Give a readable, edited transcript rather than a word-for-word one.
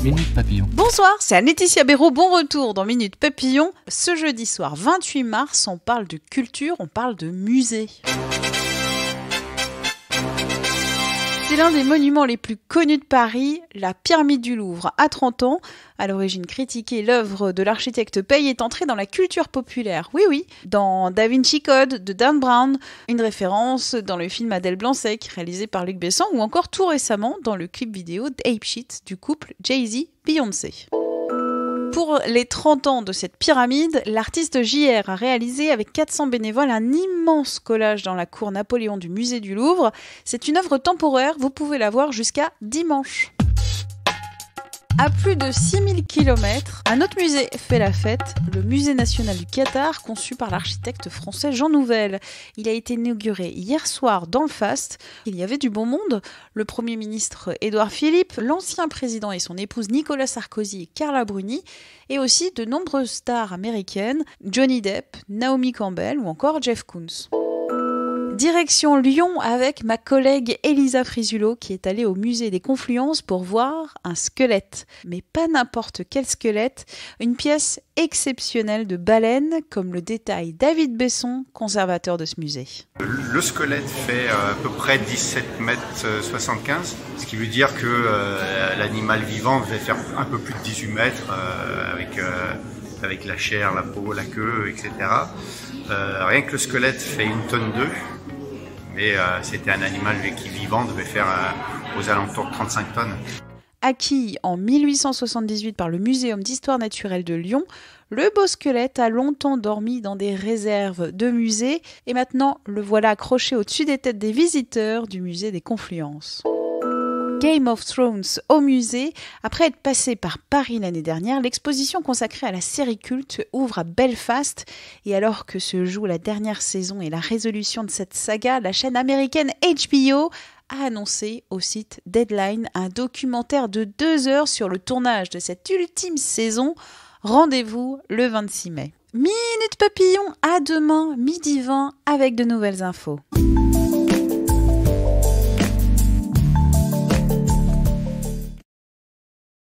Minute Papillon. Bonsoir, c'est Laetitia Béraud, bon retour dans Minute Papillon. Ce jeudi soir 28 mars, on parle de culture, on parle de musée. C'est l'un des monuments les plus connus de Paris, la pyramide du Louvre. À 30 ans, à l'origine critiquée, l'œuvre de l'architecte Paye est entrée dans la culture populaire. Oui, dans Da Vinci Code de Dan Brown, une référence dans le film Adèle Blanc-Sec, réalisé par Luc Besson, ou encore tout récemment dans le clip vidéo d'Ape Shit du couple Jay-Z-Beyoncé. Pour les 30 ans de cette pyramide, l'artiste JR a réalisé avec 400 bénévoles un immense collage dans la cour Napoléon du musée du Louvre. C'est une œuvre temporaire, vous pouvez la voir jusqu'à dimanche. À plus de 6000 km, un autre musée fait la fête, le Musée national du Qatar, conçu par l'architecte français Jean Nouvel. Il a été inauguré hier soir dans le Faste. Il y avait du bon monde. Le Premier ministre Édouard Philippe, l'ancien président et son épouse Nicolas Sarkozy et Carla Bruni, et aussi de nombreuses stars américaines, Johnny Depp, Naomi Campbell ou encore Jeff Koons. Direction Lyon avec ma collègue Elisa Frisulo qui est allée au musée des Confluences pour voir un squelette. Mais pas n'importe quel squelette, une pièce exceptionnelle de baleine, comme le détaille David Besson, conservateur de ce musée. Le squelette fait à peu près 17 mètres 75, ce qui veut dire que l'animal vivant devait faire un peu plus de 18 mètres avec la chair, la peau, la queue, etc. Rien que le squelette fait 1,2 tonne. Mais c'était un animal qui vivant devait faire aux alentours de 35 tonnes. Acquis en 1878 par le Muséum d'histoire naturelle de Lyon, le beau squelette a longtemps dormi dans des réserves de musées et maintenant le voilà accroché au-dessus des têtes des visiteurs du musée des Confluences. Game of Thrones au musée. Après être passé par Paris l'année dernière, l'exposition consacrée à la série culte ouvre à Belfast. Et alors que se joue la dernière saison et la résolution de cette saga, la chaîne américaine HBO a annoncé au site Deadline un documentaire de 2 heures sur le tournage de cette ultime saison. Rendez-vous le 26 mai. Minute Papillon, à demain, 12h20 avec de nouvelles infos.